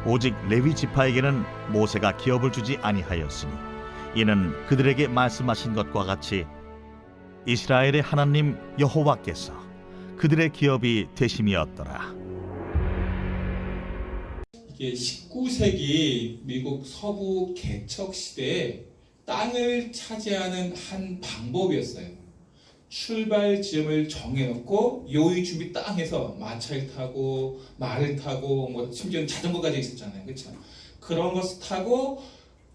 오직 레위 지파에게는 모세가 기업을 주지 아니하였으니 이는 그들에게 말씀하신 것과 같이 이스라엘의 하나님 여호와께서 그들의 기업이 되심이었더라. 이게 19세기 미국 서부 개척 시대에 땅을 차지하는 한 방법이었어요. 출발 지점을 정해놓고 요의 준비 땅에서 마차를 타고 말을 타고 뭐 심지어는 자전거까지 있었잖아요. 그렇죠? 그런 것을 타고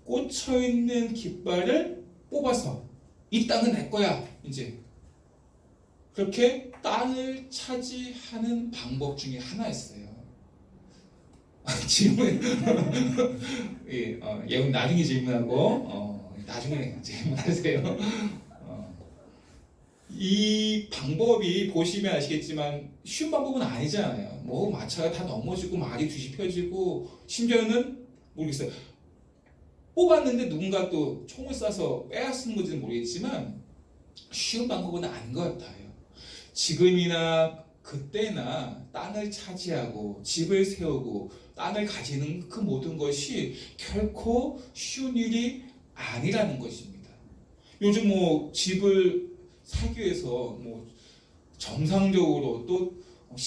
꽂혀 있는 깃발을 뽑아서 이 땅은 내 거야. 이제 그렇게 땅을 차지하는 방법 중에 하나였어요. 질문 예, 나중에 질문하고 나중에 질문하세요. 이 방법이 보시면 아시겠지만 쉬운 방법은 아니잖아요. 뭐 마차가 다 넘어지고 말이 뒤집혀지고 심지어는 모르겠어요. 뽑았는데 누군가 또 총을 쏴서 빼앗은 건지는 모르겠지만 쉬운 방법은 아닌 것 같아요. 지금이나 그때나 땅을 차지하고 집을 세우고 땅을 가지는 그 모든 것이 결코 쉬운 일이 아니라는 것입니다. 요즘 뭐 집을 사기 위해서 뭐 정상적으로 또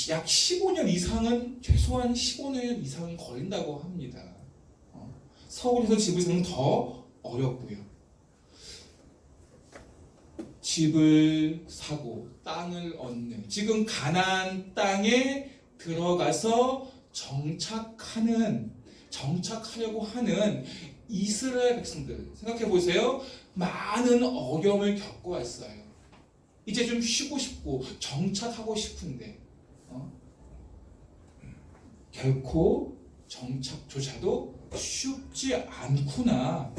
약 15년 이상은 최소한 15년 이상은 걸린다고 합니다. 서울에서 집을 사는 더 어렵고요. 집을 사고 땅을 얻는 지금 가나안 땅에 들어가서 정착하려고 하는 이스라엘 백성들 생각해 보세요. 많은 어려움을 겪고 왔어요. 이제 좀 쉬고 싶고 정착하고 싶은데 결코 정착조차도 쉽지 않구나.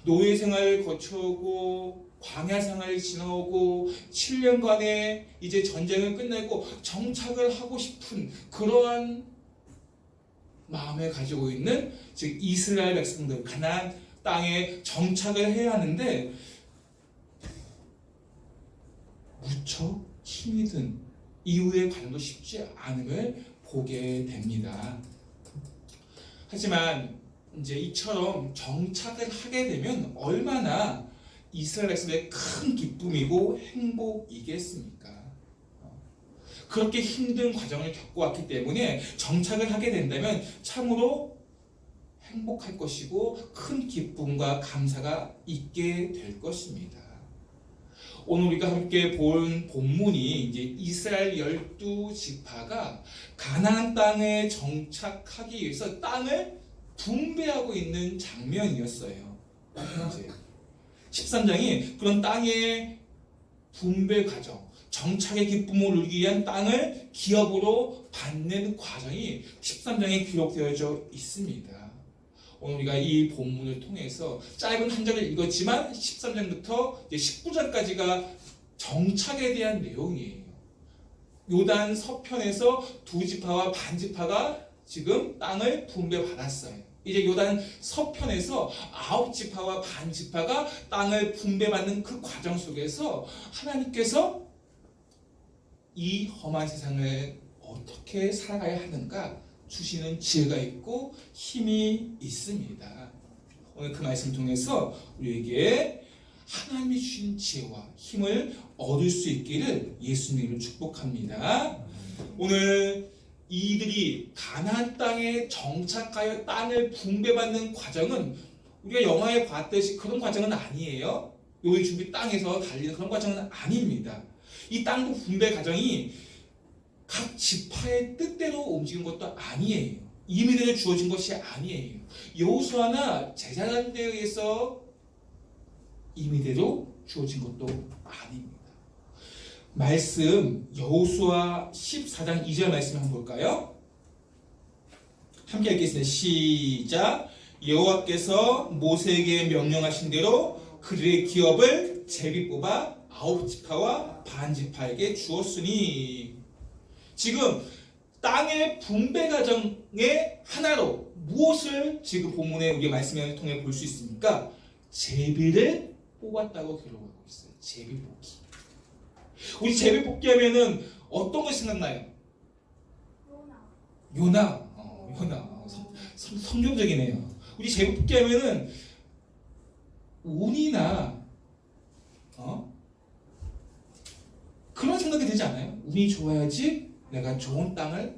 노예 생활을 거쳐오고 광야 생활을 지나오고 7년간의 이제 전쟁을 끝내고 정착을 하고 싶은 그러한 마음을 가지고 있는 즉 이스라엘 백성들 가나안 땅에 정착을 해야 하는데 무척 힘이 든 이후의 과정도 쉽지 않음을 보게 됩니다. 하지만 이제 이처럼 정착을 하게 되면 얼마나 이스라엘 백성의 큰 기쁨이고 행복이겠습니까? 그렇게 힘든 과정을 겪어왔기 때문에 정착을 하게 된다면 참으로 행복할 것이고 큰 기쁨과 감사가 있게 될 것입니다. 오늘 우리가 함께 본 본문이 이제 이스라엘 12지파가 가나안 땅에 정착하기 위해서 땅을 분배하고 있는 장면이었어요. 13장이 그런 땅의 분배 과정, 정착의 기쁨을 누리기 위한 땅을 기업으로 받는 과정이 13장에 기록되어져 있습니다. 오늘 우리가 이 본문을 통해서 짧은 한 절을 읽었지만 13장부터 19장까지가 정착에 대한 내용이에요. 요단 서편에서 두 지파와 반 지파가 지금 땅을 분배받았어요. 이제 요단 서편에서 9지파와 반 지파가 땅을 분배받는 그 과정 속에서 하나님께서 이 험한 세상을 어떻게 살아가야 하는가 주시는 지혜가 있고 힘이 있습니다. 오늘 그 말씀 통해서 우리에게 하나님이 주신 지혜와 힘을 얻을 수 있기를 예수님으로 축복합니다. 오늘 이들이 가나안 땅에 정착하여 땅을 분배받는 과정은 우리가 영화에 봤듯이 그런 과정은 아니에요. 요의 준비 땅에서 달리는 그런 과정은 아닙니다. 이 땅 분배 과정이 각 지파의 뜻대로 움직인 것도 아니에요. 임의대로 주어진 것이 아니에요. 여호수아나 제사장들에 의해서 임의대로 주어진 것도 아닙니다. 말씀 여호수아 14장 2절 말씀 한번 볼까요? 함께 읽겠습니다. 시작. 여호와께서 모세에게 명령하신 대로 그들의 기업을 제비 뽑아 9지파와 반 지파에게 주었으니 지금 땅의 분배 과정의 하나로 무엇을 지금 본문의 우리 말씀을 통해 볼 수 있습니까? 제비를 뽑았다고 기록하고 있어요. 제비 뽑기. 우리 제비 뽑기 하면은 어떤 거 생각나요? 요나. 요나. 좀 성경적이네요. 우리 제비뽑기 하면은 운이나 그런 생각이 되지 않아요? 운이 좋아야지 내가 좋은 땅을,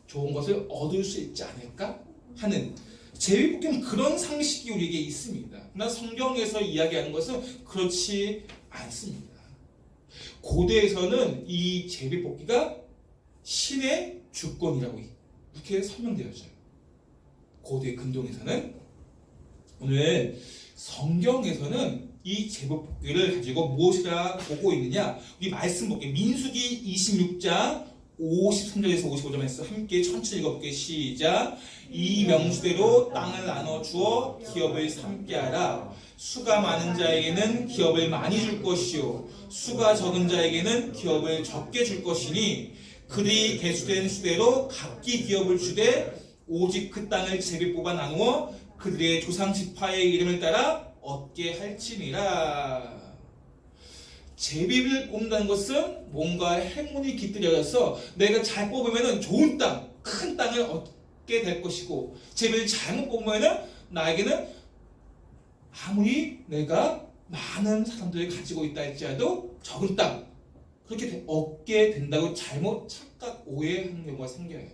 좋은 것을 얻을 수 있지 않을까 하는, 제비뽑기는 그런 상식이 우리에게 있습니다. 그러나 성경에서 이야기하는 것은 그렇지 않습니다. 고대에서는 이 제비뽑기가 신의 주권이라고 이렇게 설명되어져요. 고대 근동에서는. 오늘 성경에서는 이 제비뽑기를 가지고 무엇이라 보고 있느냐, 우리 말씀 볼게요. 민수기 26장 53절에서 55절에서 함께 천천히 읽어볼게요. 시작. 이 명수대로 땅을 나눠주어 기업을 삼게 하라. 수가 많은 자에게는 기업을 많이 줄 것이요 수가 적은 자에게는 기업을 적게 줄 것이니 그들이 계수된 수대로 각기 기업을 주되 오직 그 땅을 제비 뽑아 나누어 그들의 조상 지파의 이름을 따라 얻게 할지니라. 제비를 뽑는다는 것은 뭔가 행운이 깃들여져서 내가 잘 뽑으면 좋은 땅, 큰 땅을 얻게 될 것이고, 제비를 잘못 뽑으면 나에게는 아무리 내가 많은 사람들이 가지고 있다 할지라도 적은 땅, 그렇게 얻게 된다고 잘못 착각, 오해하는 경우가 생겨요.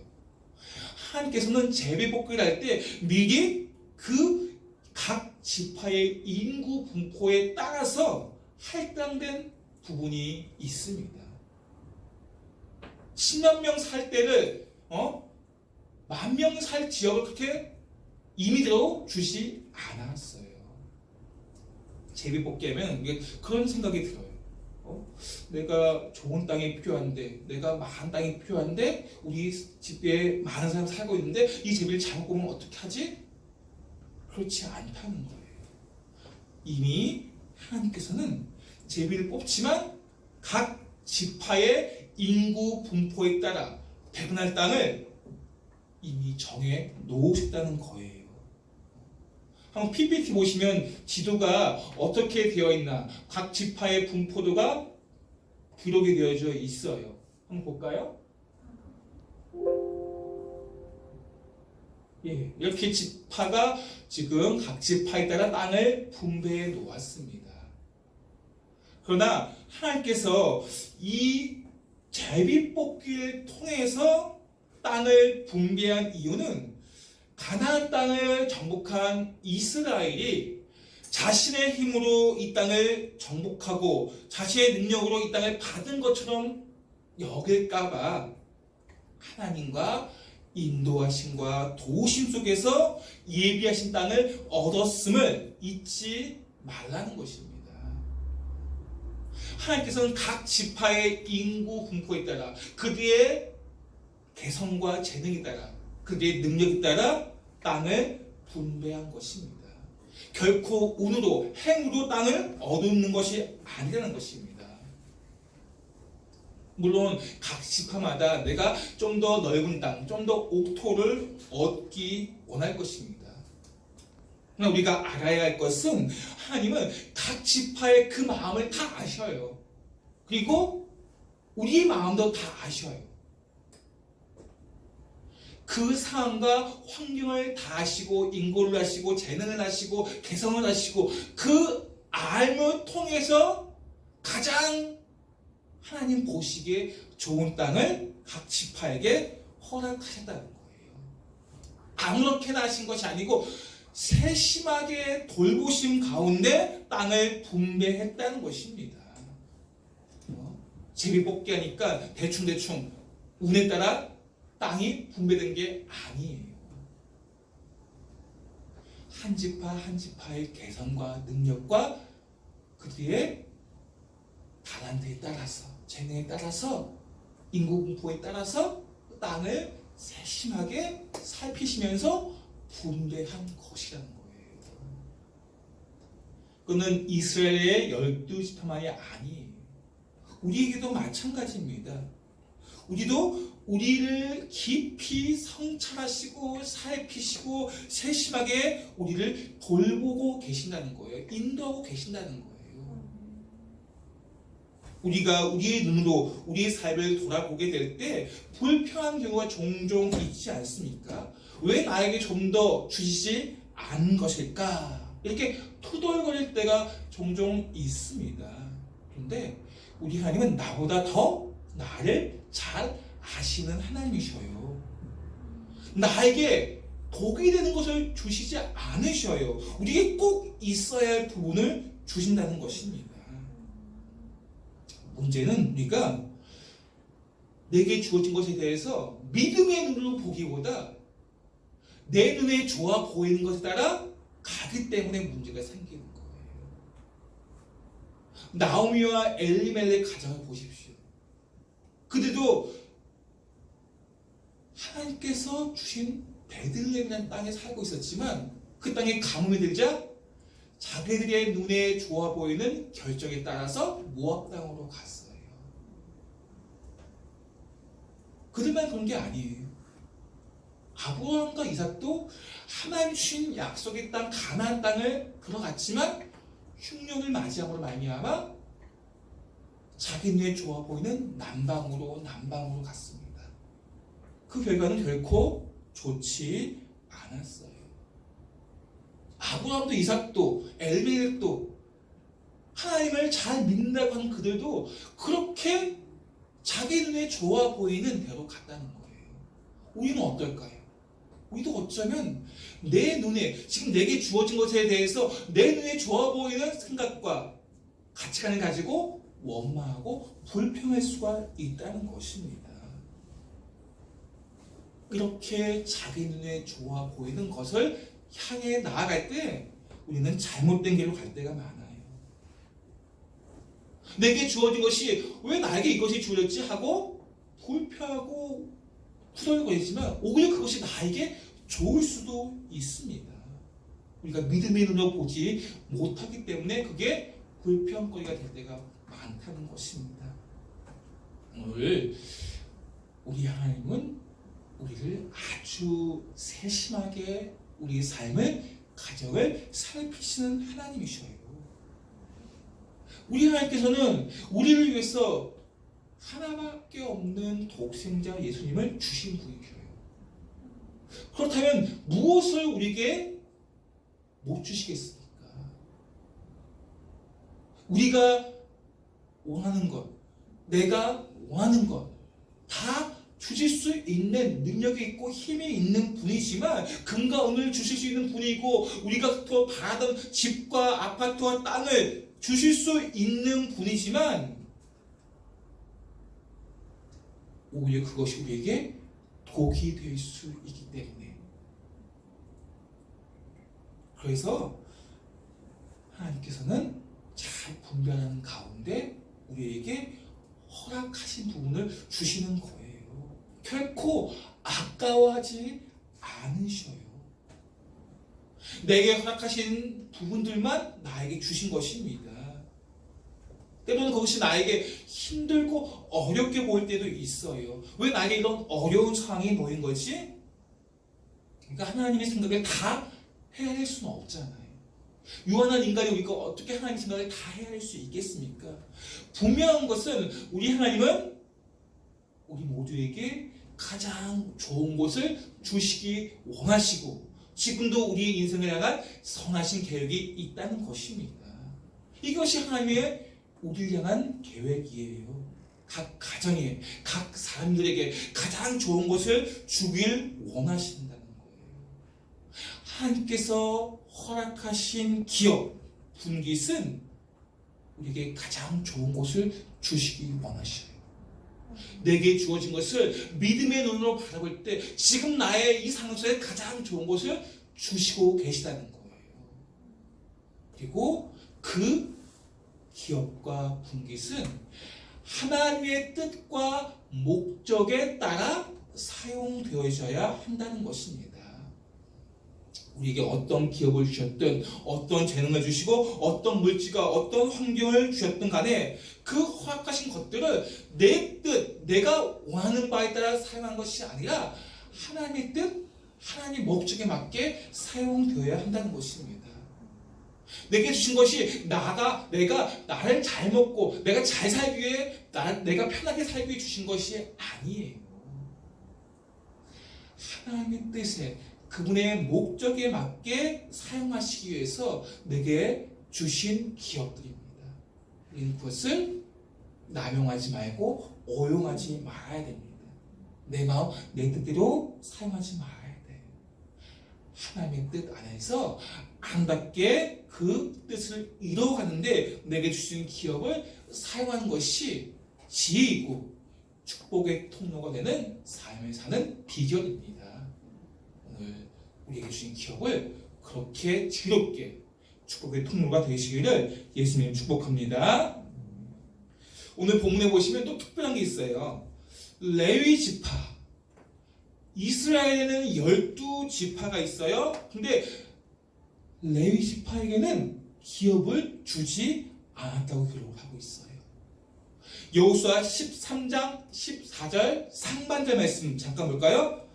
하나님께서는 제비뽑기를 할 때 미리 그 각 지파의 인구 분포에 따라서 할당된 부분이 있습니다. 10만 명 살 때를 10,000명 살 지역을 그렇게 임의대로 주지 않았어요. 제비뽑기 하면 그런 생각이 들어요. 내가 좋은 땅이 필요한데, 내가 많은 땅이 필요한데, 우리 집에 많은 사람 살고 있는데 이 제비를 잘못 보면 어떻게 하지? 그렇지 않다는 거예요. 이미 하나님께서는 제비를 뽑지만 각 지파의 인구 분포에 따라 배분할 땅을 이미 정해 놓으셨다는 거예요. 한번 PPT 보시면 지도가 어떻게 되어 있나, 각 지파의 분포도가 기록이 되어져 있어요. 한번 볼까요? 예, 이렇게 지파가 지금 각 지파에 따라 땅을 분배해 놓았습니다. 그러나 하나님께서 이 제비뽑기를 통해서 땅을 분배한 이유는 가나안 땅을 정복한 이스라엘이 자신의 힘으로 이 땅을 정복하고 자신의 능력으로 이 땅을 받은 것처럼 여길까봐 하나님과 인도하심과 도우심 속에서 예비하신 땅을 얻었음을 잊지 말라는 것입니다. 하나님께서는 각 지파의 인구 분포에 따라, 그들의 개성과 재능에 따라, 그들의 능력에 따라 땅을 분배한 것입니다. 결코 운으로, 행으로 땅을 얻는 것이 아니라는 것입니다. 물론 각 지파마다 내가 좀 더 넓은 땅, 좀 더 옥토를 얻기 원할 것입니다. 그러나 우리가 알아야 할 것은 하나님은 각 지파의 그 마음을 다 아셔요. 그리고 우리의 마음도 다 아셔요. 그 상황과 환경을 다 아시고, 인고를 아시고, 재능을 아시고, 개성을 아시고, 그 알을 통해서 가장 하나님 보시기에 좋은 땅을 각 지파에게 허락하셨다는 거예요. 아무렇게나 하신 것이 아니고 세심하게 돌보심 가운데 땅을 분배했다는 것입니다. 제비뽑기 하니까 대충대충 운에 따라 땅이 분배된 게 아니에요. 한 지파 한 지파의 개성과 능력과 그들의 달란트에 따라서, 재능에 따라서, 인구 분포에 따라서 땅을 세심하게 살피시면서 분배한 것이라는 거예요. 그는 이스라엘의 12지파만이 아니에요. 우리에게도 마찬가지입니다. 우리도 우리를 깊이 성찰하시고 살피시고 세심하게 우리를 돌보고 계신다는 거예요. 인도하고 계신다는 거예요. 우리가 우리의 눈으로 우리의 삶을 돌아보게 될 때 불평한 경우가 종종 있지 않습니까? 왜 나에게 좀 더 주시지 않은 것일까? 이렇게 토덜거릴 때가 종종 있습니다. 그런데 우리 하나님은 나보다 더 나를 잘 아시는 하나님이셔요. 나에게 독이 되는 것을 주시지 않으셔요. 우리에게 꼭 있어야 할 부분을 주신다는 것입니다. 문제는 우리가 내게 주어진 것에 대해서 믿음의 눈으로 보기보다 내 눈에 좋아 보이는 것에 따라 가기 때문에 문제가 생기는 거예요. 나오미와 엘리멜렉 가정을 보십시오. 그들도 하나님께서 주신 베들레헴이라는 땅에 살고 있었지만 그 땅에 가뭄이 들자 자기들의 눈에 좋아 보이는 결정에 따라서 모압 땅으로 갔어요. 그들만 그런 게 아니에요. 아브라함과 이삭도 하나님 주신 약속의 땅 가나안 땅을 들어갔지만 흉년을 맞이함으로 말미암아 자기 눈에 좋아 보이는 남방으로 갔습니다. 그 결과는 결코 좋지 않았어요. 아브라함도 이삭도 엘리멜렉도 하나님을 잘 믿는다고 하는 그들도 그렇게 자기 눈에 좋아 보이는 대로 갔다는 거예요. 우리는 어떨까요? 우리도 어쩌면 내 눈에 지금 내게 주어진 것에 대해서 내 눈에 좋아 보이는 생각과 가치관을 가지고 원망하고 불평할 수가 있다는 것입니다. 이렇게 자기 눈에 좋아 보이는 것을 향해 나아갈 때 우리는 잘못된 길로 갈 때가 많아요. 내게 주어진 것이 왜 나에게 이것이 주어졌지 하고 불평하고 후덜거리지만 오히려 그것이 나에게 좋을 수도 있습니다. 우리가 믿음의 눈으로 보지 못하기 때문에 그게 불평거리가 될 때가 많다는 것입니다. 오늘 우리 하나님은 우리를 아주 세심하게 우리 삶을 가정을 살피시는 하나님이셔요. 우리 하나님께서는 우리를 위해서 하나밖에 없는 독생자 예수님을 주신 분이셔요. 그렇다면 무엇을 우리에게 못 주시겠습니까? 우리가 원하는 것, 내가 원하는 것 다 주실 수 있는 능력이 있고 힘이 있는 분이지만 금과 은을 주실 수 있는 분이고 우리가 또 바라던 집과 아파트와 땅을 주실 수 있는 분이지만 오히려 그것이 우리에게 독이 될 수 있기 때문에 그래서 하나님께서는 잘 분별하는 가운데 우리에게 허락하신 부분을 주시는 거예요. 결코 아까워하지 않으셔요. 내게 허락하신 부분들만 나에게 주신 것입니다. 때로는 그것이 나에게 힘들고 어렵게 보일 때도 있어요. 왜 나에게 이런 어려운 상황이 놓인 거지? 그러니까 하나님의 생각을 다 헤아릴 수는 없잖아요. 유한한 인간이 우리가 어떻게 하나님의 생각을 다 헤아릴 수 있겠습니까? 분명한 것은 우리 하나님은 우리 모두에게 가장 좋은 것을 주시기 원하시고 지금도 우리의 인생을 향한 선하신 계획이 있다는 것입니다. 이것이 하나님의 우리를 향한 계획이에요. 각 가정에, 각 사람들에게 가장 좋은 것을 주길 원하신다는 거예요. 하나님께서 허락하신 기업, 분깃은 우리에게 가장 좋은 것을 주시기 원하셔요. 내게 주어진 것을 믿음의 눈으로 바라볼 때 지금 나의 이 상황 속에 가장 좋은 것을 주시고 계시다는 거예요. 그리고 그 기업과 분깃은 하나님의 뜻과 목적에 따라 사용되어져야 한다는 것입니다. 우리에게 어떤 기업을 주셨든 어떤 재능을 주시고 어떤 물질과 어떤 환경을 주셨든 간에 그 허락하신 것들을 내 뜻, 내가 원하는 바에 따라 사용한 것이 아니라 하나님의 뜻, 하나님의 목적에 맞게 사용되어야 한다는 것입니다. 내게 주신 것이 내가 나를 잘 먹고 내가 잘 살기 위해 내가 편하게 살기 위해 주신 것이 아니에요. 하나님의 뜻에 그분의 목적에 맞게 사용하시기 위해서 내게 주신 기업들입니다. 우리는 그것을 남용하지 말고 오용하지 말아야 됩니다. 내 마음, 내 뜻대로 사용하지 말아야 돼. 하나님의 뜻 안에서 아름답게 그 뜻을 이루어가는데 내게 주신 기업을 사용하는 것이 지혜이고 축복의 통로가 되는 삶을 사는 비결입니다. 오늘 우리에게 주신 기업을 그렇게 지혜롭게 축복의 통로가 되시기를 예수님 축복합니다. 오늘 본문에 보시면 또 특별한 게 있어요. 레위 지파. 이스라엘에는 12지파가 있어요. 근데 레위 지파에게는 기업을 주지 않았다고 기록을 하고 있어요. 여호수아 13장 14절 상반절 말씀 잠깐 볼까요?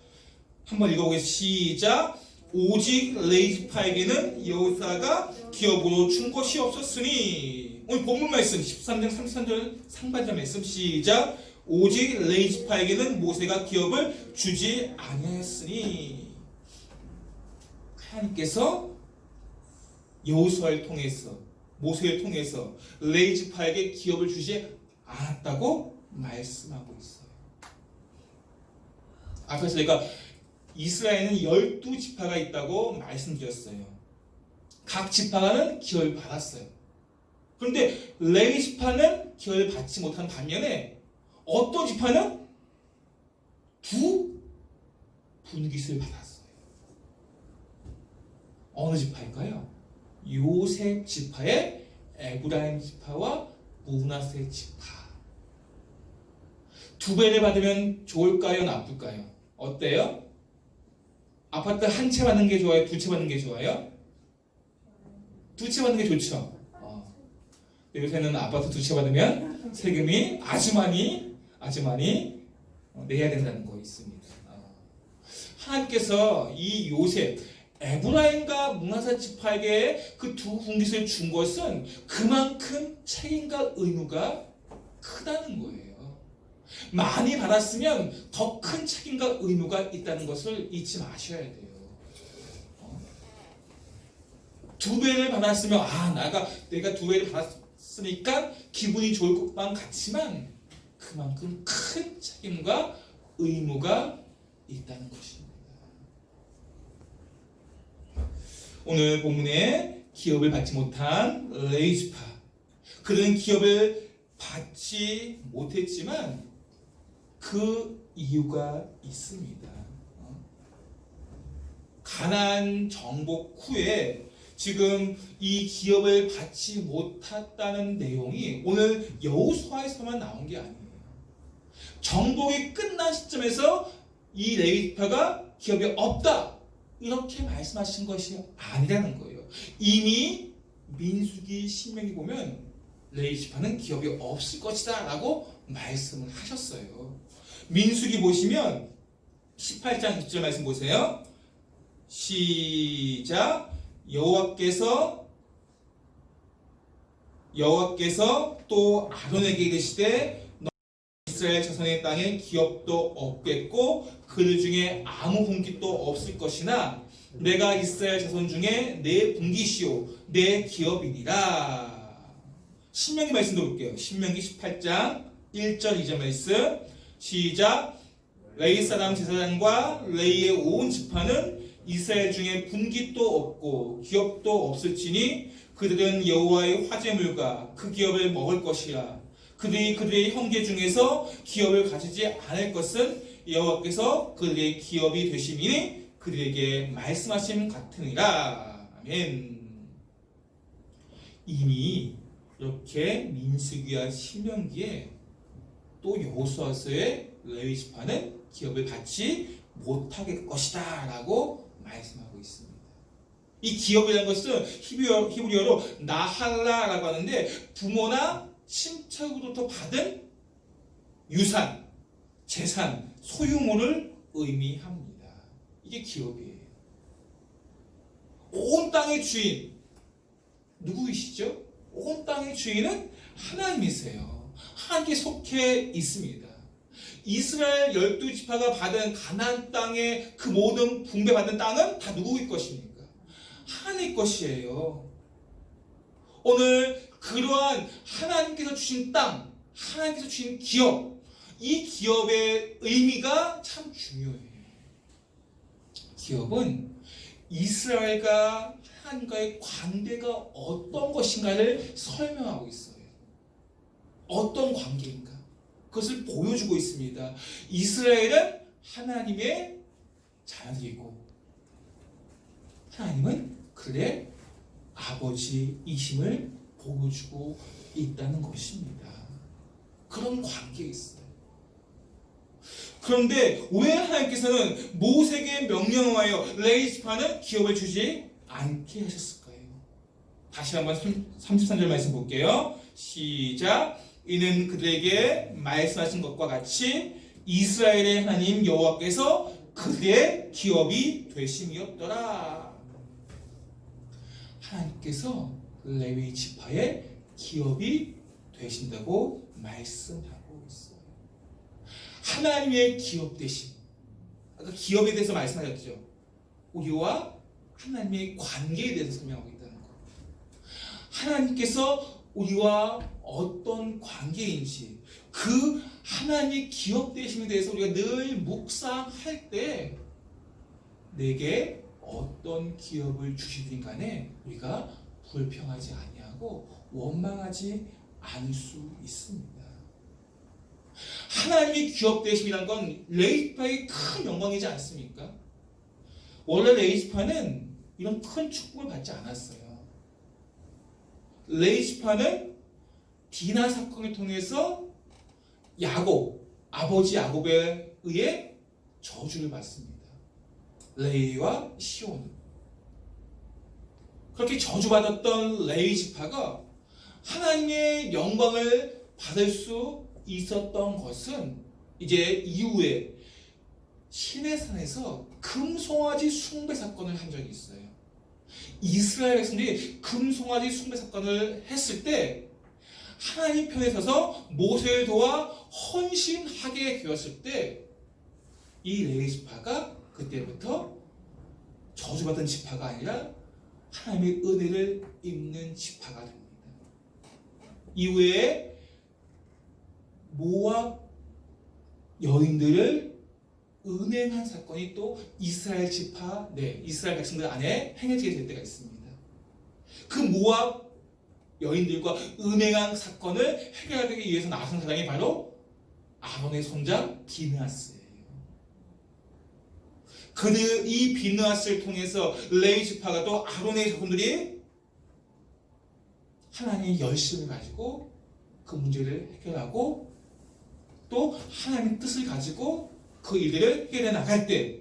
한번 읽어보겠습니다. 시작. 오직 레위 지파에게는 여호수아가 기업으로 준 것이 없었으니. 오늘 본문 말씀 13장 33절 상반절 말씀 시작. 오직 레위 지파에게는 모세가 기업을 주지 아니하였으니. 하나님께서 여호수아를 통해서 모세를 통해서 레위 지파에게 기업을 주지 않았다고 말씀하고 있어요. 앞에서 제가 이스라엘에는 12지파가 있다고 말씀드렸어요. 각 지파는 기업을 받았어요. 그런데 레위 지파는 기업을 받지 못한 반면에 어떤 지파는 두 분깃을 받았어요. 어느 지파일까요? 요셉 지파의 에브라임 지파와 므낫세 지파. 두 배를 받으면 좋을까요? 나쁠까요? 어때요? 아파트 한 채 받는 게 좋아요? 두 채 받는 게 좋아요? 두 채 받는 게 좋죠. 요새는 아파트 두 채 받으면 세금이 아주 많이 내야 된다는 거 있습니다. 하나님께서 이 요셉 에브라임과 므낫세 지파에게 그 두 분깃을 준 것은 그만큼 책임과 의무가 크다는 거예요. 많이 받았으면 더 큰 책임과 의무가 있다는 것을 잊지 마셔야 돼요. 두 배를 받았으면 내가 두 배를 받았으니까 기분이 좋을 것만 같지만 그만큼 큰 책임과 의무가 있다는 것입니다. 오늘 본문에 기업을 받지 못한 레위 지파, 그들은 기업을 받지 못했지만 그 이유가 있습니다. 가나안 정복 후에 지금 이 기업을 받지 못했다는 내용이 오늘 여호수아에서만 나온 게 아니에요. 정복이 끝난 시점에서 이 레위 지파가 기업이 없다 이렇게 말씀하신 것이 아니라는 거예요. 이미 민수기 신명기 보면 레위 지파는 기업이 없을 것이다 라고 말씀을 하셨어요. 민수기 보시면 18장 6절 말씀 보세요. 시작. 여호와께서 또 아론에게 이르시되 이스라엘 자손의 땅에 기업도 없겠고 그들 중에 아무 분깃도 없을 것이나 내가 이스라엘 자손 중에 내 분깃이요 내 기업이니라. 신명기 말씀 볼게요. 신명기 18장 1절 2절 말씀 시작. 레위 사람 제사장과 레위의 온 지파는 이스라엘 중에 분깃도 없고 기업도 없을지니 그들은 여호와의 화제물과 그 기업을 먹을 것이라. 그들의 형제 중에서 기업을 가지지 않을 것은 여호와께서 그들의 기업이 되심이니 그들에게 말씀하심 같으니라. 아멘. 이미 이렇게 민수기와 신명기에 또 여호수아서의 레위 지파는 기업을 받지 못하게 것이다 라고 말씀하고 있습니다. 이 기업이라는 것은 히브리어로 나할라라고 하는데 부모나 친척으로부터 받은 유산, 재산, 소유물을 의미합니다. 이게 기업이에요. 온 땅의 주인 누구이시죠? 온 땅의 주인은 하나님이세요. 하나님께 속해 있습니다. 이스라엘 12지파가 받은 가나안 땅의 그 모든 분배받은 땅은 다 누구의 것입니까? 하나님 것이에요. 오늘 그러한 하나님께서 주신 땅, 하나님께서 주신 기업, 이 기업의 의미가 참 중요해요. 기업은 이스라엘과 하나님과의 관계가 어떤 것인가를 설명하고 있어요. 어떤 관계인가? 그것을 보여주고 있습니다. 이스라엘은 하나님의 자녀들이고 하나님은 그들의 아버지이심을 보여주고 있다는 것입니다. 그런 관계에 있어요. 그런데 왜 하나님께서는 모세에게 명령을 하여 레위 지파는 기업을 주지 않게 하셨을까요? 다시 한번 33절 말씀 볼게요. 시작. 이는 그들에게 말씀하신 것과 같이 이스라엘의 하나님 여호와께서 그들의 기업이 되심이었더라. 하나님께서 레위 지파의 기업이 되신다고 말씀하고 있어요. 하나님의 기업 되심. 아까 기업에 대해서 말씀하셨죠. 우리와 하나님의 관계에 대해서 설명하고 있다는 것. 하나님께서 우리와 어떤 관계인지 그 하나님의 기업 되심에 대해서 우리가 늘 묵상할 때 내게 어떤 기업을 주시든 간에 우리가 불평하지 아니하고 원망하지 않을 수 있습니다. 하나님의 기업 되심이란 건 레위 지파의 큰 영광이지 않습니까? 원래 레위 지파는 이런 큰 축복을 받지 않았어요. 레위 지파는 디나 사건을 통해서 야곱, 아버지 야곱에 의해 저주를 받습니다. 레위와 시온. 그렇게 저주받았던 레위 지파가 하나님의 영광을 받을 수 있었던 것은 이제 이후에 시내산에서 금송아지 숭배 사건을 한 적이 있어요. 이스라엘 백성들이 금송아지 숭배 사건을 했을 때 하나님 편에 서서 모세를 도와 헌신하게 되었을 때 이 레위 지파가 그때부터 저주받은 지파가 아니라 하나님의 은혜를 입는 지파가 됩니다. 이후에 모압 여인들을 은행한 사건이 또 이스라엘 지파, 이스라엘 백성들 안에 행해지게 될 때가 있습니다. 그 모압 여인들과 은행한 사건을 해결하기 위해서 나선 사람이 바로 아론의 손자 비느하스예요. 이 비느하스를 통해서 레위 지파가 또 아론의 자손들이 하나님의 열심을 가지고 그 문제를 해결하고 또 하나님의 뜻을 가지고 그 일들을 해결해 나갈 때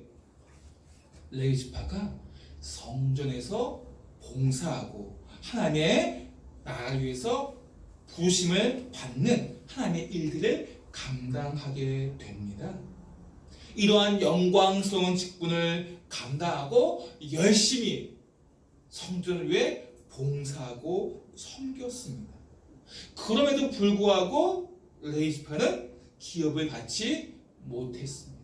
레위 지파가 성전에서 봉사하고 하나님의 나라를 위해서 부르심을 받는 하나님의 일들을 감당하게 됩니다. 이러한 영광스러운 직분을 감당하고 열심히 성전을 위해 봉사하고 섬겼습니다. 그럼에도 불구하고 레위 지파는 기업을 받지 못했습니다.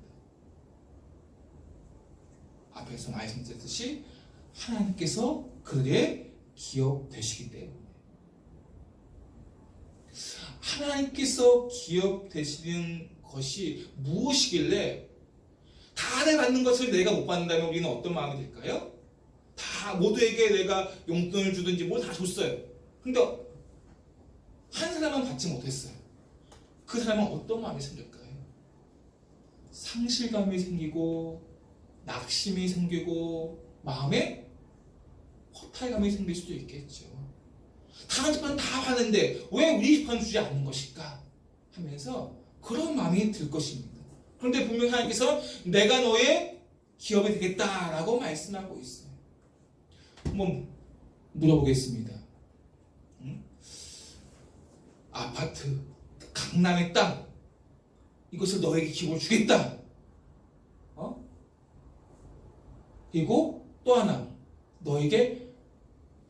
앞에서 말씀드렸듯이 하나님께서 그들의 기업 되시기 때문에 하나님께서 기업 되시는 것이 무엇이길래 다들 받는 것을 내가 못 받는다면 우리는 어떤 마음이 들까요? 다 모두에게 내가 용돈을 주든지 뭘 다 줬어요. 근데 한 사람은 받지 못했어요. 그 사람은 어떤 마음이 생길까요? 상실감이 생기고 낙심이 생기고 마음에 허탈감이 생길 수도 있겠죠. 다른 집안은 다 받는데 왜 우리 집안은 주지 않는 것일까 하면서 그런 마음이 들 것입니다. 그런데 분명히 하나님께서 내가 너의 기업이 되겠다라고 말씀하고 있어요. 한번 물어보겠습니다. 아파트, 강남의 땅, 이것을 너에게 기업을 주겠다. 그리고 또 하나, 너에게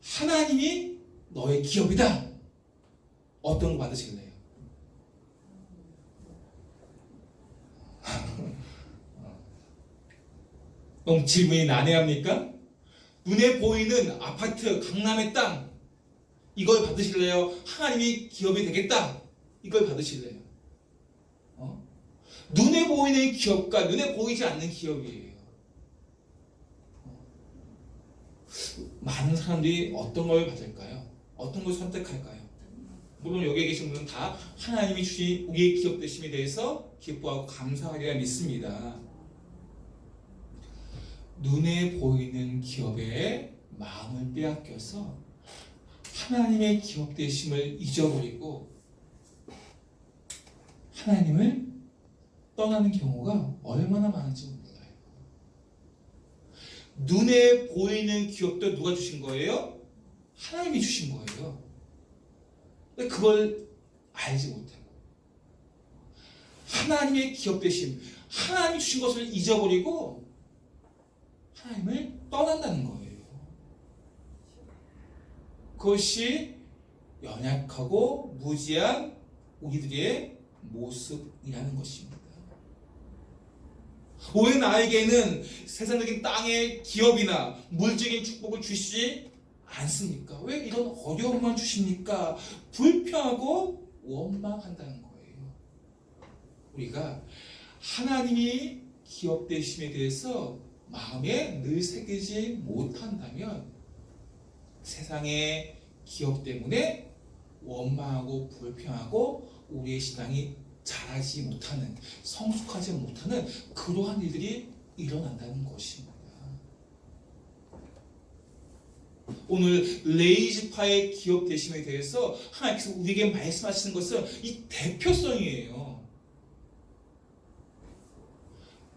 하나님이 너의 기업이다. 어떤 거 받으실래요? 너무 질문이 난해합니까? 눈에 보이는 아파트, 강남의 땅, 이걸 받으실래요? 하나님이 기업이 되겠다, 이걸 받으실래요? 눈에 보이는 기업과 눈에 보이지 않는 기업이에요. 많은 사람들이 어떤 걸 받을까요? 어떤 걸 선택할까요? 물론 여기에 계신 분은 다 하나님이 주신 우리의 기업 되심에 대해서 기뻐하고 감사하리라 믿습니다. 눈에 보이는 기업에 마음을 빼앗겨서 하나님의 기업 되심을 잊어버리고 하나님을 떠나는 경우가 얼마나 많은지 몰라요. 눈에 보이는 기업도 누가 주신 거예요? 하나님이 주신 거예요. 근데 그걸 알지 못하고 하나님의 기업 되심, 하나님이 주신 것을 잊어버리고 하나님을 떠난다는 거예요. 그것이 연약하고 무지한 우리들의 모습이라는 것입니다. 왜 나에게는 세상적인 땅의 기업이나 물질적인 축복을 주시지 않습니까? 왜 이런 어려움만 주십니까? 불평하고 원망한다는 거예요. 우리가 하나님이 기업 되심에 대해서 마음에 늘 새기지 못한다면 세상의 기업 때문에 원망하고 불평하고 우리의 신앙이 자라지 못하는, 성숙하지 못하는 그러한 일들이 일어난다는 것입니다. 오늘 레이지파의 기업 되심에 대해서 하나님께서 우리에게 말씀하시는 것은 이 대표성이에요.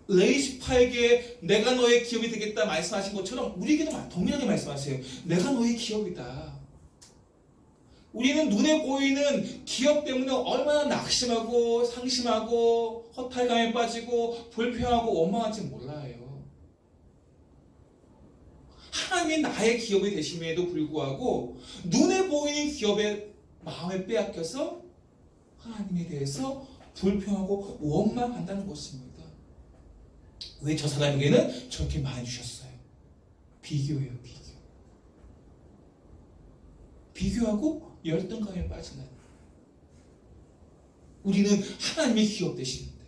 레이지파에게 내가 너의 기업이 되겠다 말씀하신 것처럼 우리에게도 동일하게 말씀하세요. 내가 너의 기업이다. 우리는 눈에 보이는 기업 때문에 얼마나 낙심하고 상심하고 허탈감에 빠지고 불평하고 원망한지 몰라요. 하나님이 나의 기업이 되심에도 불구하고 눈에 보이는 기업에 마음에 빼앗겨서 하나님에 대해서 불평하고 원망한다는 것입니다. 왜 저 사람에게는 저렇게 많이 주셨어요? 비교예요, 비교. 비교하고 열등감에 빠지는. 우리는 하나님의 기업 되시는데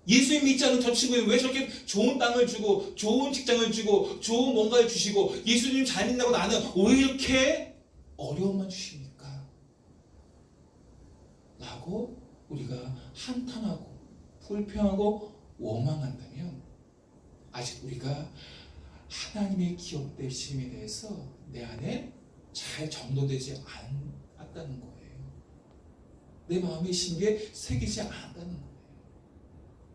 예수님 믿지 않는 저 친구는 왜 저렇게 좋은 땅을 주고 좋은 직장을 주고 좋은 뭔가를 주시고 예수님 잘 믿는다고 나는 왜 이렇게 어려움만 주십니까? 라고 우리가 한탄하고 불평하고 원망한다면 아직 우리가 하나님의 기업 되심에 대해서 내 안에 잘 정도되지 않았다는 거예요. 내 마음의 신비에 새기지 않았다는 거예요.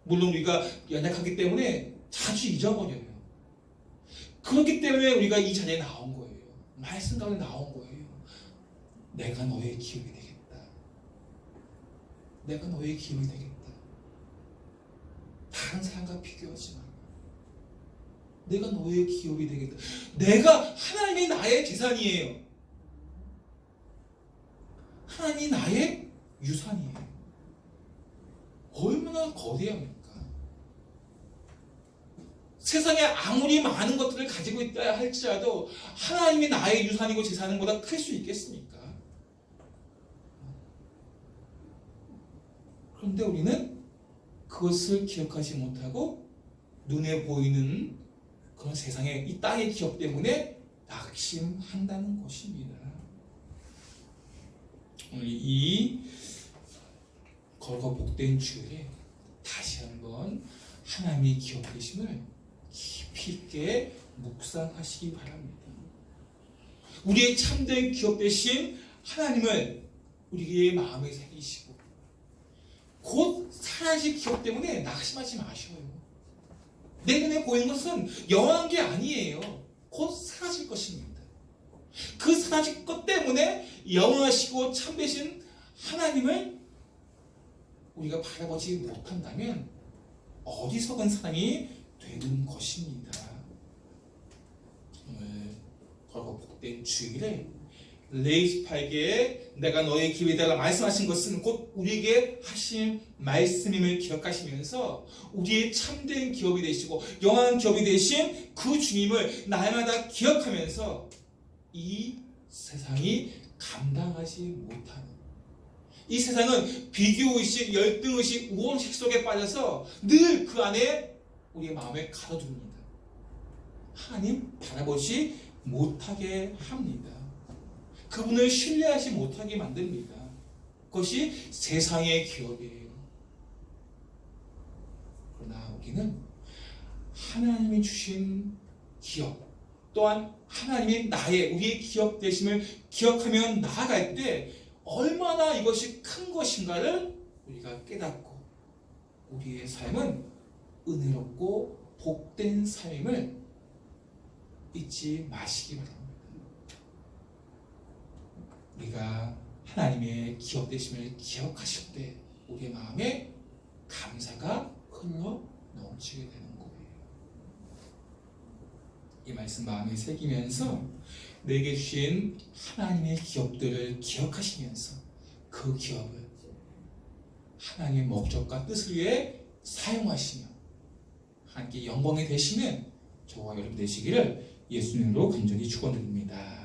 물론 우리가 연약하기 때문에 자주 잊어버려요. 그렇기 때문에 우리가 이 자리에 나온 거예요. 말씀 가운데 나온 거예요. 내가 너의 기업이 되겠다. 내가 너의 기업이 되겠다. 다른 사람과 비교하지 마. 내가 너의 기업이 되겠다. 내가 하나님이 나의 재산이에요. 하나님이 나의 유산이에요. 얼마나 거대합니까? 세상에 아무리 많은 것들을 가지고 있다 할지라도 하나님이 나의 유산이고 재산은 보다 클 수 있겠습니까? 그런데 우리는 그것을 기억하지 못하고 눈에 보이는 그런 세상의 이 땅의 기업 때문에 낙심한다는 것입니다. 오늘 이 거룩하고 복된 주일에 다시 한번 하나님의 기업 되심을 깊이 있게 묵상하시기 바랍니다. 우리의 참된 기업 되신 하나님을 우리의 마음에 새기시고 곧 사라질 기업 때문에 낙심하지 마셔요. 내 눈에 보이는 것은 영원한 게 아니에요. 곧 사라질 것입니다. 그 사라질 것 때문에 영원하시고 참되신 하나님을 우리가 바라보지 못한다면 어리석은 사람이 되는 것입니다. 오늘 거룩 복된 주일에 레위지파에게 내가 너의 기회에 달라 말씀하신 것은 곧 우리에게 하신 말씀임을 기억하시면서 우리의 참된 기업이 되시고 영원한 기업이 되신 그 주님을 날마다 기억하면서 이 세상이 감당하지 못하는, 이 세상은 비교의식, 열등의식, 우월식 속에 빠져서 늘 그 안에 우리의 마음을 가둬둡니다. 하나님 바라보지 못하게 합니다. 그분을 신뢰하지 못하게 만듭니다. 그것이 세상의 기업이에요. 그러나 우리는 하나님이 주신 기업, 또한 하나님이 우리의 기업 되심을 기억하며 나아갈 때 얼마나 이것이 큰 것인가를 우리가 깨닫고 우리의 삶은 은혜롭고 복된 삶임을 잊지 마시기 바랍니다. 우리가 하나님의 기업 되심을 기억하실 때 우리의 마음에 감사가 흘러 넘치게 되는 거예요. 이 말씀 마음에 새기면서 내게 주신 하나님의 기업들을 기억하시면서 그 기업을 하나님의 목적과 뜻을 위해 사용하시며 하나님께 영광이 되시는 저와 여러분 되시기를 예수님으로 간절히 축원드립니다.